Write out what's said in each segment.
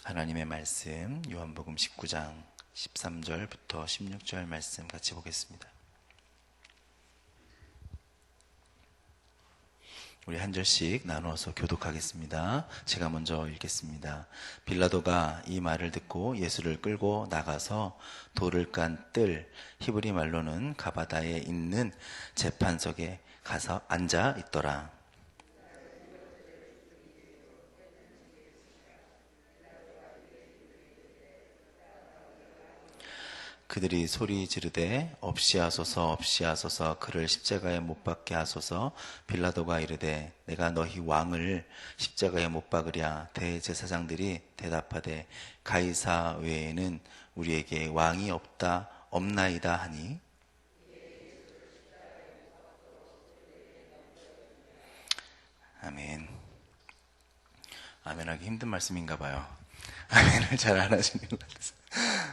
하나님의 말씀 요한복음 19장 13절부터 16절 말씀 같이 보겠습니다. 우리 한 절씩 나누어서 교독하겠습니다. 제가 먼저 읽겠습니다. 빌라도가 이 말을 듣고 예수를 끌고 나가서 돌을 깐 뜰, 히브리 말로는 가바다에 있는 재판석에 가서 앉아 있더라. 그들이 소리 지르되 없이 하소서 없이 하소서 그를 십자가에 못 박게 하소서. 빌라도가 이르되 내가 너희 왕을 십자가에 못 박으랴. 대제사장들이 대답하되 가이사 외에는 우리에게 왕이 없나이다 하니. 아멘. 아멘하기 힘든 말씀인가 봐요. 아멘을 잘 안 하시는 것 같아서.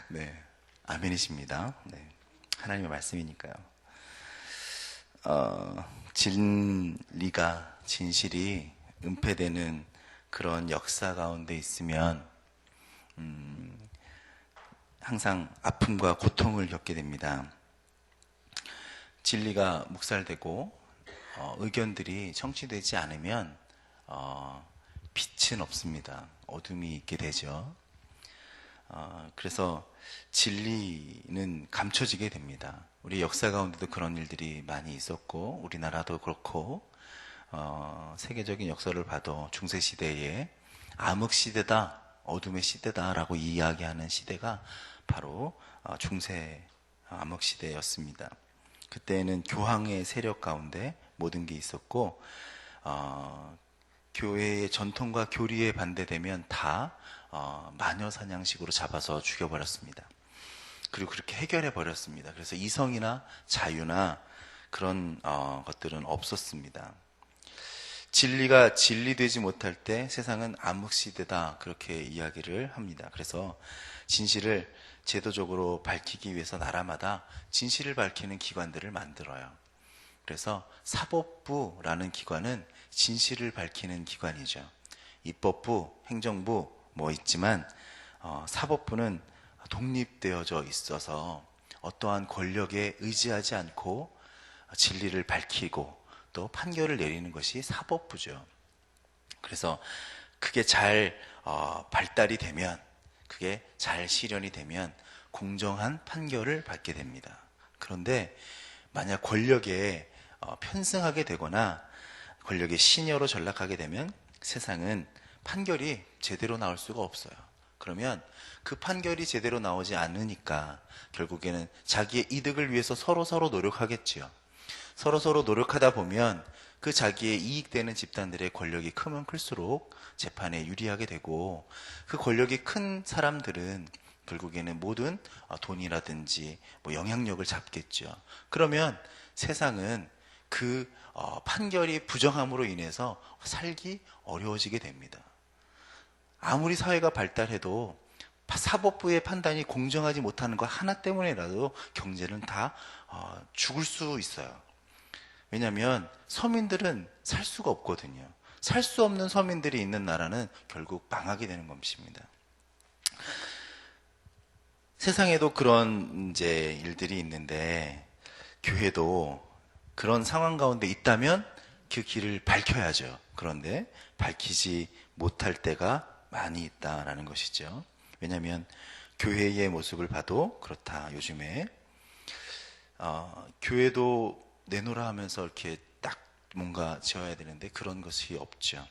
네. 아멘이십니다. 네. 하나님의 말씀이니까요. 진리가, 진실이 은폐되는 그런 역사 가운데 있으면, 항상 아픔과 고통을 겪게 됩니다. 진리가 묵살되고, 의견들이 청취되지 않으면, 빛은 없습니다. 어둠이 있게 되죠. 그래서 진리는 감춰지게 됩니다. 우리 역사 가운데도 그런 일들이 많이 있었고, 우리나라도 그렇고, 세계적인 역사를 봐도 중세시대에 암흑시대다, 어둠의 시대다라고 이야기하는 시대가 바로 중세 암흑시대였습니다. 그때는 교황의 세력 가운데 모든 게 있었고, 교회의 전통과 교리에 반대되면 다 마녀 사냥식으로 잡아서 죽여버렸습니다. 그리고 그렇게 해결해 버렸습니다. 그래서 이성이나 자유나 그런 것들은 없었습니다. 진리가 진리되지 못할 때 세상은 암흑시대다, 그렇게 이야기를 합니다. 그래서 진실을 제도적으로 밝히기 위해서 나라마다 진실을 밝히는 기관들을 만들어요. 그래서 사법부라는 기관은 진실을 밝히는 기관이죠. 입법부, 행정부 뭐 있지만 사법부는 독립되어져 있어서 어떠한 권력에 의지하지 않고 진리를 밝히고 또 판결을 내리는 것이 사법부죠. 그래서 그게 잘 발달이 되면, 그게 잘 실현이 되면 공정한 판결을 받게 됩니다. 그런데 만약 권력에 편승하게 되거나 권력의 시녀로 전락하게 되면 세상은 판결이 제대로 나올 수가 없어요. 그러면 그 판결이 제대로 나오지 않으니까 결국에는 자기의 이득을 위해서 서로 노력하겠지요. 서로 노력하다 보면 그 자기의 이익되는 집단들의 권력이 크면 클수록 재판에 유리하게 되고, 그 권력이 큰 사람들은 결국에는 모든 돈이라든지 뭐 영향력을 잡겠죠. 그러면 세상은 그 판결이 부정함으로 인해서 살기 어려워지게 됩니다. 아무리 사회가 발달해도 사법부의 판단이 공정하지 못하는 것 하나 때문에라도 경제는 다 죽을 수 있어요. 왜냐하면 서민들은 살 수가 없거든요. 살 수 없는 서민들이 있는 나라는 결국 망하게 되는 것입니다. 세상에도 그런 이제 일들이 있는데, 교회도 그런 상황 가운데 있다면 그 길을 밝혀야죠. 그런데 밝히지 못할 때가 많이 있다라는 것이죠. 왜냐하면 교회의 모습을 봐도 그렇다. 요즘에 교회도 내놓으라 하면서 이렇게 딱 뭔가 지어야 되는데 그런 것이 없죠.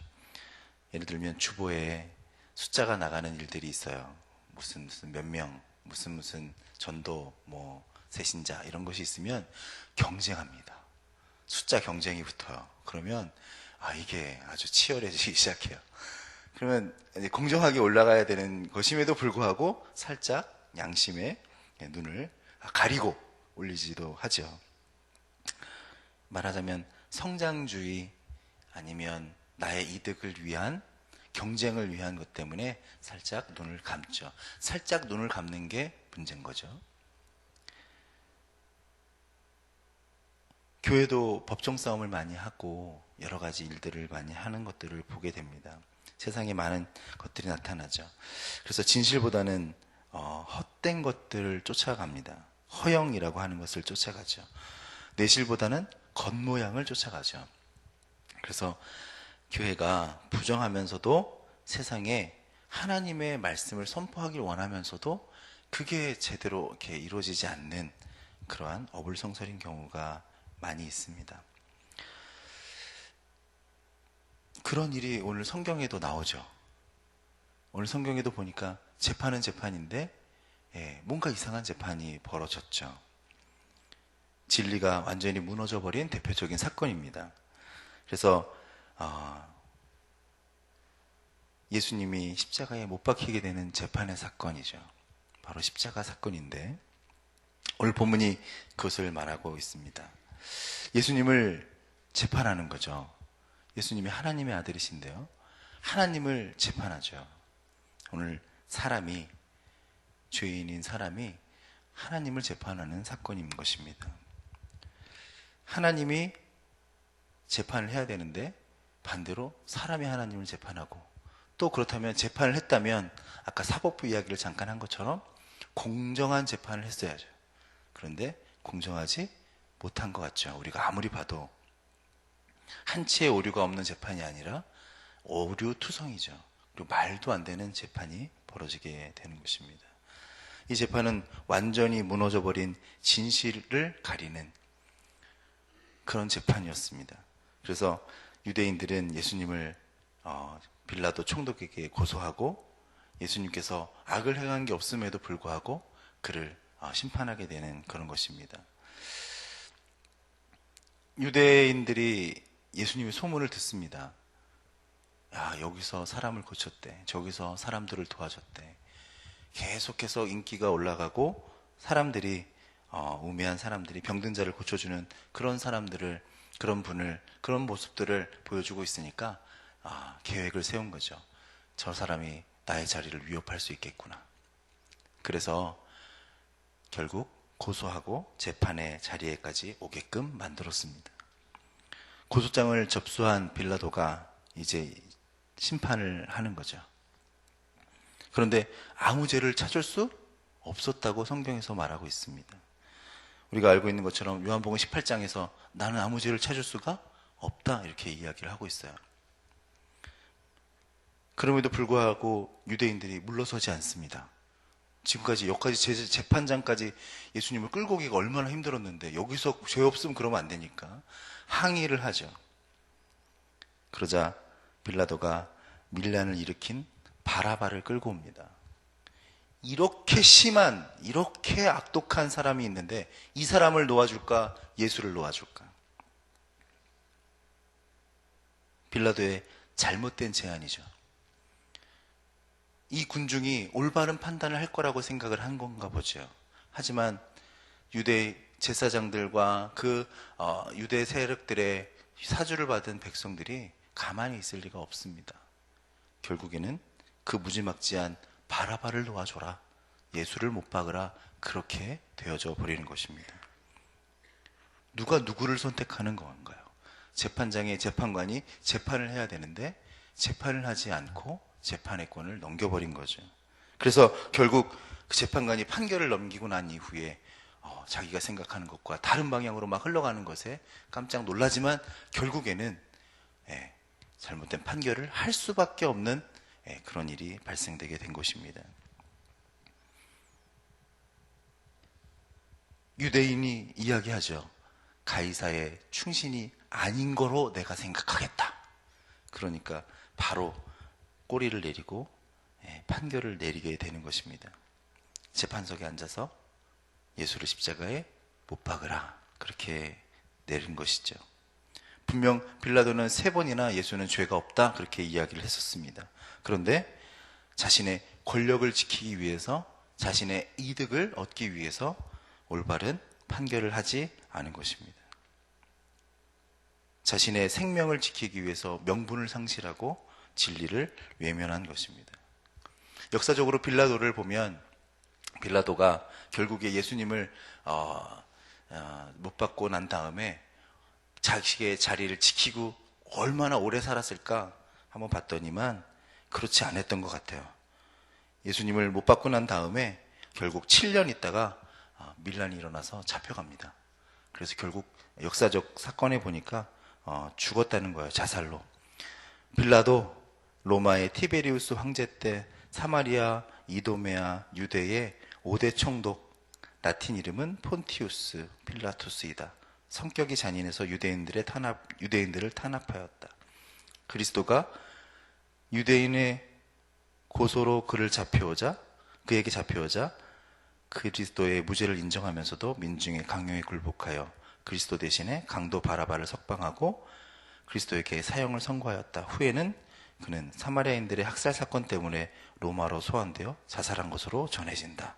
예를 들면 주보에 숫자가 나가는 일들이 있어요. 무슨 몇 명, 무슨 전도, 뭐 새신자 이런 것이 있으면 경쟁합니다. 숫자 경쟁이 붙어요. 그러면 이게 아주 치열해지기 시작해요. 그러면 이제 공정하게 올라가야 되는 것임에도 불구하고 살짝 양심의 눈을 가리고 올리지도 하죠. 말하자면 성장주의 아니면 나의 이득을 위한, 경쟁을 위한 것 때문에 살짝 눈을 감죠. 살짝 눈을 감는 게 문제인 거죠. 교회도 법정 싸움을 많이 하고 여러 가지 일들을 많이 하는 것들을 보게 됩니다. 세상에 많은 것들이 나타나죠. 그래서 진실보다는 헛된 것들을 쫓아갑니다. 허영이라고 하는 것을 쫓아가죠. 내실보다는 겉모양을 쫓아가죠. 그래서 교회가 부정하면서도 세상에 하나님의 말씀을 선포하길 원하면서도 그게 제대로 이렇게 이루어지지 않는 그러한 어불성설인 경우가 많이 있습니다. 그런 일이 오늘 성경에도 나오죠. 오늘 성경에도 보니까 재판은 재판인데 뭔가 이상한 재판이 벌어졌죠. 진리가 완전히 무너져버린 대표적인 사건입니다. 그래서 예수님이 십자가에 못 박히게 되는 재판의 사건이죠. 바로 십자가 사건인데 오늘 본문이 그것을 말하고 있습니다. 예수님을 재판하는 거죠. 예수님이 하나님의 아들이신데요. 하나님을 재판하죠. 오늘 사람이, 죄인인 사람이 하나님을 재판하는 사건인 것입니다. 하나님이 재판을 해야 되는데 반대로 사람이 하나님을 재판하고, 또 그렇다면 재판을 했다면 아까 사법부 이야기를 잠깐 한 것처럼 공정한 재판을 했어야죠. 그런데 공정하지 못한 것 같죠. 우리가 아무리 봐도 한치의 오류가 없는 재판이 아니라 오류투성이죠. 그리고 말도 안 되는 재판이 벌어지게 되는 것입니다. 이 재판은 완전히 무너져버린 진실을 가리는 그런 재판이었습니다. 그래서 유대인들은 예수님을 빌라도 총독에게 고소하고 예수님께서 악을 행한 게 없음에도 불구하고 그를 심판하게 되는 그런 것입니다. 유대인들이 예수님의 소문을 듣습니다. 야, 여기서 사람을 고쳤대. 저기서 사람들을 도와줬대. 계속해서 인기가 올라가고 사람들이 우매한 사람들이 병든 자를 고쳐주는 그런 사람들을, 그런 분을, 그런 모습들을 보여주고 있으니까 계획을 세운 거죠. 저 사람이 나의 자리를 위협할 수 있겠구나. 그래서 결국 고소하고 재판의 자리에까지 오게끔 만들었습니다. 고소장을 접수한 빌라도가 이제 심판을 하는 거죠. 그런데 아무 죄를 찾을 수 없었다고 성경에서 말하고 있습니다. 우리가 알고 있는 것처럼 요한복음 18장에서 나는 아무 죄를 찾을 수가 없다 이렇게 이야기를 하고 있어요. 그럼에도 불구하고 유대인들이 물러서지 않습니다. 지금까지 여기까지 재판장까지 예수님을 끌고 오기가 얼마나 힘들었는데 여기서 죄 없으면 그러면 안 되니까 항의를 하죠. 그러자 빌라도가 밀란을 일으킨 바라바를 끌고 옵니다. 이렇게 심한, 이렇게 악독한 사람이 있는데 이 사람을 놓아줄까? 예수를 놓아줄까? 빌라도의 잘못된 제안이죠. 이 군중이 올바른 판단을 할 거라고 생각을 한 건가 보죠. 하지만 유대 제사장들과 그 유대 세력들의 사주를 받은 백성들이 가만히 있을 리가 없습니다. 결국에는 그 무지막지한 바라바를 놓아줘라, 예수를 못 박으라, 그렇게 되어져 버리는 것입니다. 누가 누구를 선택하는 건가요? 재판장의 재판관이 재판을 해야 되는데 재판을 하지 않고 재판의 권을 넘겨버린 거죠. 그래서 결국 그 재판관이 판결을 넘기고 난 이후에 자기가 생각하는 것과 다른 방향으로 막 흘러가는 것에 깜짝 놀라지만 결국에는 잘못된 판결을 할 수밖에 없는 그런 일이 발생되게 된 것입니다. 유대인이 이야기하죠. 가이사의 충신이 아닌 거로 내가 생각하겠다. 그러니까 바로 꼬리를 내리고 판결을 내리게 되는 것입니다. 재판석에 앉아서 예수를 십자가에 못 박으라, 그렇게 내린 것이죠. 분명 빌라도는 3번이나 예수는 죄가 없다 그렇게 이야기를 했었습니다. 그런데 자신의 권력을 지키기 위해서, 자신의 이득을 얻기 위해서 올바른 판결을 하지 않은 것입니다. 자신의 생명을 지키기 위해서 명분을 상실하고 진리를 외면한 것입니다. 역사적으로 빌라도를 보면 빌라도가 결국에 예수님을 못 받고 난 다음에 자식의 자리를 지키고 얼마나 오래 살았을까 한번 봤더니만 그렇지 않았던 것 같아요. 예수님을 못 받고 난 다음에 결국 7년 있다가 밀란이 일어나서 잡혀갑니다. 그래서 결국 역사적 사건에 보니까 죽었다는 거예요. 자살로. 빌라도 로마의 티베리우스 황제 때 사마리아, 이도메아, 유대의 5대 총독, 라틴 이름은 폰티우스 필라투스이다. 성격이 잔인해서 유대인들을 탄압하였다. 그리스도가 유대인의 고소로 그에게 잡혀오자 그리스도의 무죄를 인정하면서도 민중의 강요에 굴복하여 그리스도 대신에 강도 바라바를 석방하고 그리스도에게 사형을 선고하였다. 후에는 그는 사마리아인들의 학살 사건 때문에 로마로 소환되어 자살한 것으로 전해진다.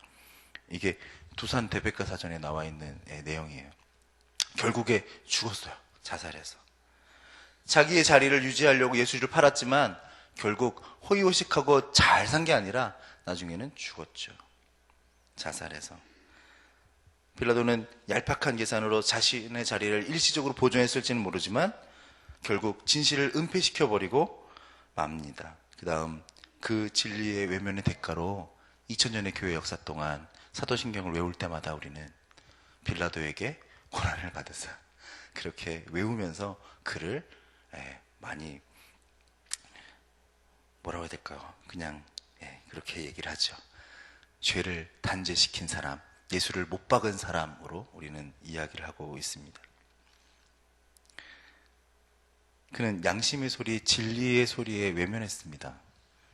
이게 두산 대백과 사전에 나와 있는 내용이에요. 결국에 죽었어요. 자살해서. 자기의 자리를 유지하려고 예수를 팔았지만 결국 호의호식하고 잘 산 게 아니라 나중에는 죽었죠. 자살해서. 빌라도는 얄팍한 계산으로 자신의 자리를 일시적으로 보존했을지는 모르지만 결국 진실을 은폐시켜버리고 맙니다. 그 다음 그 진리의 외면의 대가로 2000년의 교회 역사 동안 사도신경을 외울 때마다 우리는 빌라도에게 고난을 받으사 그렇게 외우면서 그를 많이 뭐라고 해야 될까요? 그냥 그렇게 얘기를 하죠. 죄를 단죄시킨 사람, 예수를 못 박은 사람으로 우리는 이야기를 하고 있습니다. 그는 양심의 소리, 진리의 소리에 외면했습니다.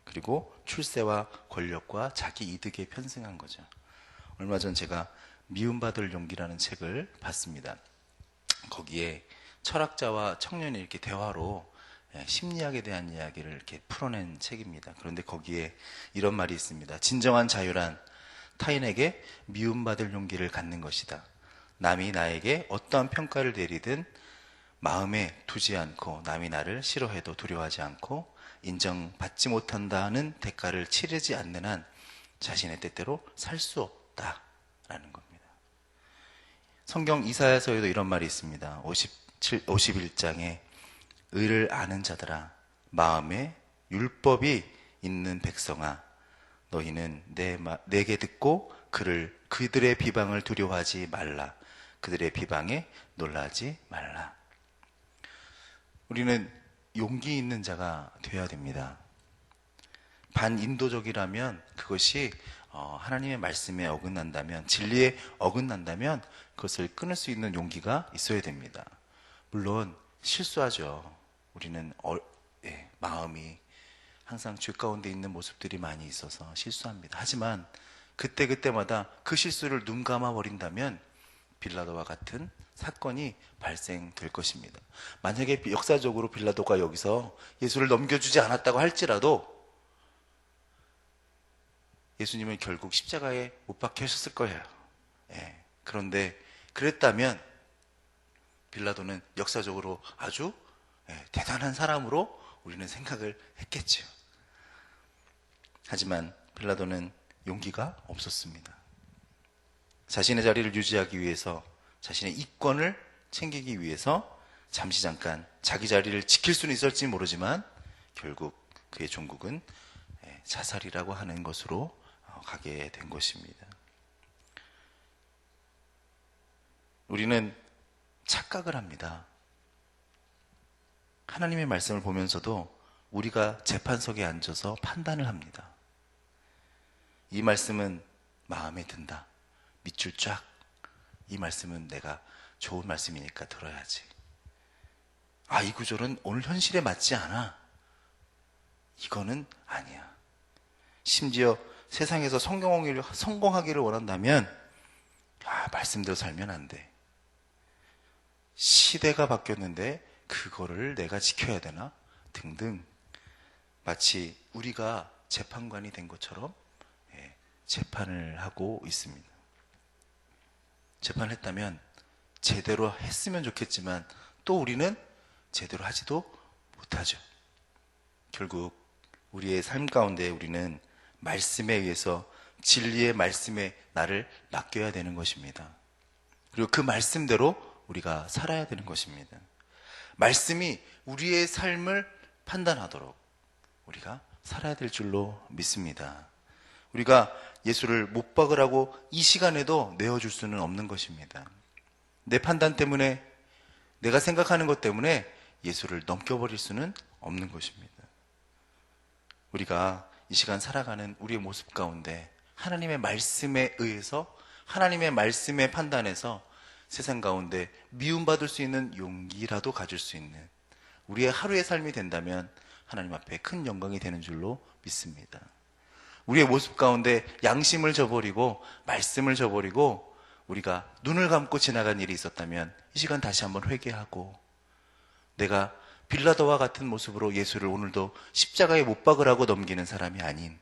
그리고 출세와 권력과 자기 이득에 편승한 거죠. 얼마 전 제가 미움받을 용기라는 책을 봤습니다. 거기에 철학자와 청년이 이렇게 대화로 심리학에 대한 이야기를 이렇게 풀어낸 책입니다. 그런데 거기에 이런 말이 있습니다. 진정한 자유란 타인에게 미움받을 용기를 갖는 것이다. 남이 나에게 어떠한 평가를 내리든 마음에 두지 않고 남이 나를 싫어해도 두려워하지 않고 인정받지 못한다는 대가를 치르지 않는 한 자신의 뜻대로 살 수 없다라는 겁니다. 성경 이사야서에도 이런 말이 있습니다. 51장에 의를 아는 자들아 마음에 율법이 있는 백성아 너희는 내게 듣고 그들의 비방을 두려워하지 말라. 그들의 비방에 놀라지 말라. 우리는 용기 있는 자가 되어야 됩니다. 반인도적이라면 그것이 하나님의 말씀에 어긋난다면, 진리에 어긋난다면 그것을 끊을 수 있는 용기가 있어야 됩니다. 물론 실수하죠. 우리는 마음이 항상 죄 가운데 있는 모습들이 많이 있어서 실수합니다. 하지만 그때마다 그 실수를 눈 감아 버린다면 빌라도와 같은 사건이 발생될 것입니다. 만약에 역사적으로 빌라도가 여기서 예수를 넘겨주지 않았다고 할지라도 예수님은 결국 십자가에 못 박히셨을 거예요. 그런데 그랬다면 빌라도는 역사적으로 아주 대단한 사람으로 우리는 생각을 했겠죠. 하지만 빌라도는 용기가 없었습니다. 자신의 자리를 유지하기 위해서, 자신의 이권을 챙기기 위해서 잠시 잠깐 자기 자리를 지킬 수는 있을지 모르지만 결국 그의 종국은 자살이라고 하는 것으로 가게 된 것입니다. 우리는 착각을 합니다. 하나님의 말씀을 보면서도 우리가 재판석에 앉아서 판단을 합니다. 이 말씀은 마음에 든다. 밑줄 쫙. 이 말씀은 내가 좋은 말씀이니까 들어야지. 이 구절은 오늘 현실에 맞지 않아. 이거는 아니야. 심지어 세상에서 성공하기를 원한다면 말씀대로 살면 안 돼. 시대가 바뀌었는데 그거를 내가 지켜야 되나? 등등. 마치 우리가 재판관이 된 것처럼 재판을 하고 있습니다. 재판을 했다면 제대로 했으면 좋겠지만 또 우리는 제대로 하지도 못하죠. 결국 우리의 삶 가운데 우리는 말씀에 의해서 진리의 말씀에 나를 맡겨야 되는 것입니다. 그리고 그 말씀대로 우리가 살아야 되는 것입니다. 말씀이 우리의 삶을 판단하도록 우리가 살아야 될 줄로 믿습니다. 우리가 예수를 못 박으라고 이 시간에도 내어줄 수는 없는 것입니다. 내 판단 때문에, 내가 생각하는 것 때문에 예수를 넘겨버릴 수는 없는 것입니다. 우리가 이 시간 살아가는 우리의 모습 가운데 하나님의 말씀에 의해서, 하나님의 말씀에 판단해서 세상 가운데 미움받을 수 있는 용기라도 가질 수 있는 우리의 하루의 삶이 된다면 하나님 앞에 큰 영광이 되는 줄로 믿습니다. 우리의 모습 가운데 양심을 저버리고 말씀을 저버리고 우리가 눈을 감고 지나간 일이 있었다면 이 시간 다시 한번 회개하고, 내가 빌라도와 같은 모습으로 예수를 오늘도 십자가에 못 박으라고 넘기는 사람이 아닌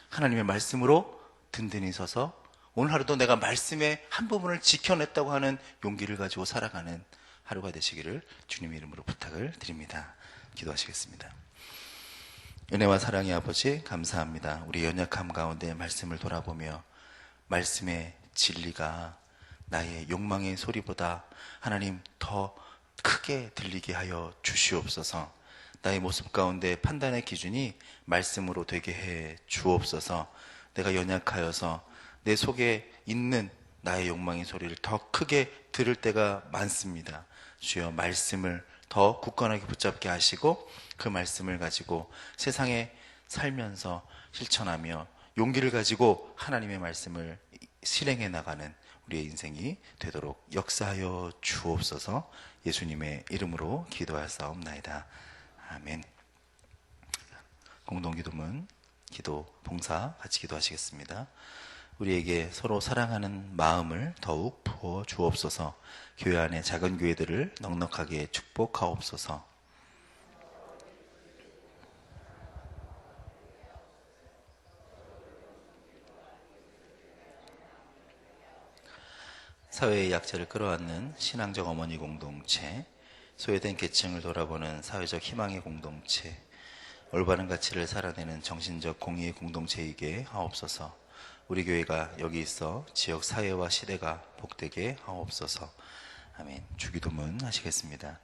하나님의 말씀으로 든든히 서서 오늘 하루도 내가 말씀의 한 부분을 지켜냈다고 하는 용기를 가지고 살아가는 하루가 되시기를 주님의 이름으로 부탁을 드립니다. 기도하시겠습니다. 은혜와 사랑의 아버지, 감사합니다. 우리 연약함 가운데 말씀을 돌아보며 말씀의 진리가 나의 욕망의 소리보다 하나님 더 크게 들리게 하여 주시옵소서. 나의 모습 가운데 판단의 기준이 말씀으로 되게 해 주옵소서. 내가 연약하여서 내 속에 있는 나의 욕망의 소리를 더 크게 들을 때가 많습니다. 주여, 말씀을 더 굳건하게 붙잡게 하시고 그 말씀을 가지고 세상에 살면서 실천하며 용기를 가지고 하나님의 말씀을 실행해 나가는 우리의 인생이 되도록 역사하여 주옵소서. 예수님의 이름으로 기도하사옵나이다. 아멘. 공동기도문, 기도, 봉사 같이 기도하시겠습니다. 우리에게 서로 사랑하는 마음을 더욱 부어 주옵소서. 교회 안에 작은 교회들을 넉넉하게 축복하옵소서. 사회의 약자를 끌어안는 신앙적 어머니 공동체, 소외된 계층을 돌아보는 사회적 희망의 공동체, 올바른 가치를 살아내는 정신적 공의의 공동체이게 하옵소서. 우리 교회가 여기 있어 지역 사회와 시대가 복되게 하옵소서. 아멘. 주기도문 하시겠습니다.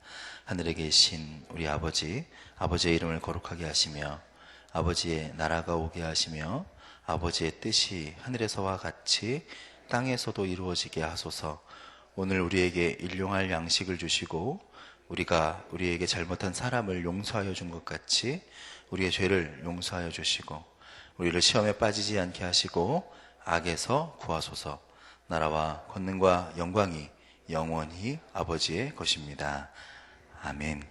하늘에 계신 우리 아버지, 아버지의 이름을 거룩하게 하시며 아버지의 나라가 오게 하시며 아버지의 뜻이 하늘에서와 같이 땅에서도 이루어지게 하소서. 오늘 우리에게 일용할 양식을 주시고 우리가 우리에게 잘못한 사람을 용서하여 준 것 같이 우리의 죄를 용서하여 주시고 우리를 시험에 빠지지 않게 하시고 악에서 구하소서. 나라와 권능과 영광이 영원히 아버지의 것입니다. 아멘.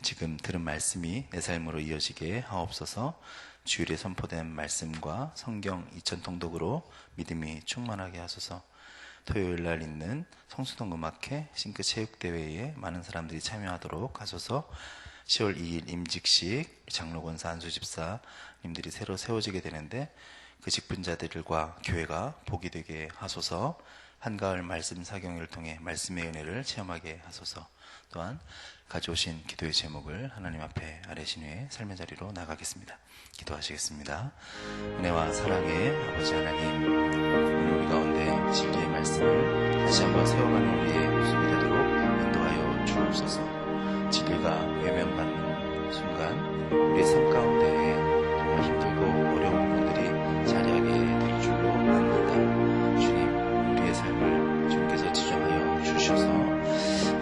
지금 들은 말씀이 내 삶으로 이어지게 하옵소서. 주일에 선포된 말씀과 성경 2000통독으로 믿음이 충만하게 하소서. 토요일 날 있는 성수동 음악회 싱크 체육대회에 많은 사람들이 참여하도록 하소서. 10월 2일 임직식 장로권사 안수집사님들이 새로 세워지게 되는데 그 직분자들과 교회가 복이 되게 하소서. 한가을 말씀 사경을 통해 말씀의 은혜를 체험하게 하소서. 또한 가져오신 기도의 제목을 하나님 앞에 아뢰신 후에 삶의 자리로 나가겠습니다. 기도하시겠습니다. 은혜와 사랑의 아버지 하나님, 오늘 우리 가운데 진리의 말씀을 다시 한번 세워가는 우리의 모습이 되도록 인도하여 주옵소서. 진리가 외면받는 순간 우리의 삶 가운데 정말 힘들고 어려운 부분들이 자리하게 될 줄로 압니다. 주님, 우리의 삶을 주님께서 지정하여 주셔서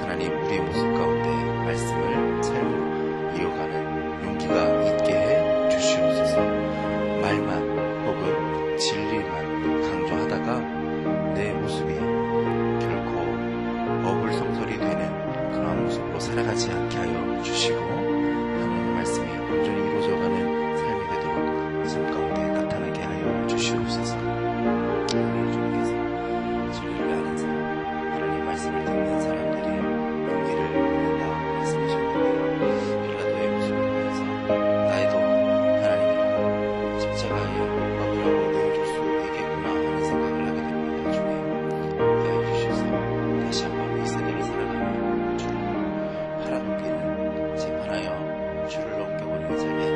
하나님, 우리의 모습 가운데 말씀을 삶으로 이어가는 용기가 있게 해 주시옵소서. 말만 혹은 진리만 강조하다가 내 모습이 결코 어불성설이 되는 그런 모습으로 살아가지 않게 하여 주시고 하나님의 말씀이 온전히 이루어져가는 삶이 되도록 이 삶 가운데 나타나게 하여 주시옵소서. 하나님, 주님께서 진리를 아는 사람, 하나님의 말씀을 듣는 사람들이 용기를 얻는다 말씀하셨는데 빌라도의 모습을 보면서 나에도 하나님의 십자가에 못 박으라고 내어줄 수 있겠구나 하는 생각을 하게 됩니다. 주님, 인도하여 주셔서 다시 한번 이 세대를 살아가며 주를 팔아넘기는 재판하여 주를 넘겨버리는 삶이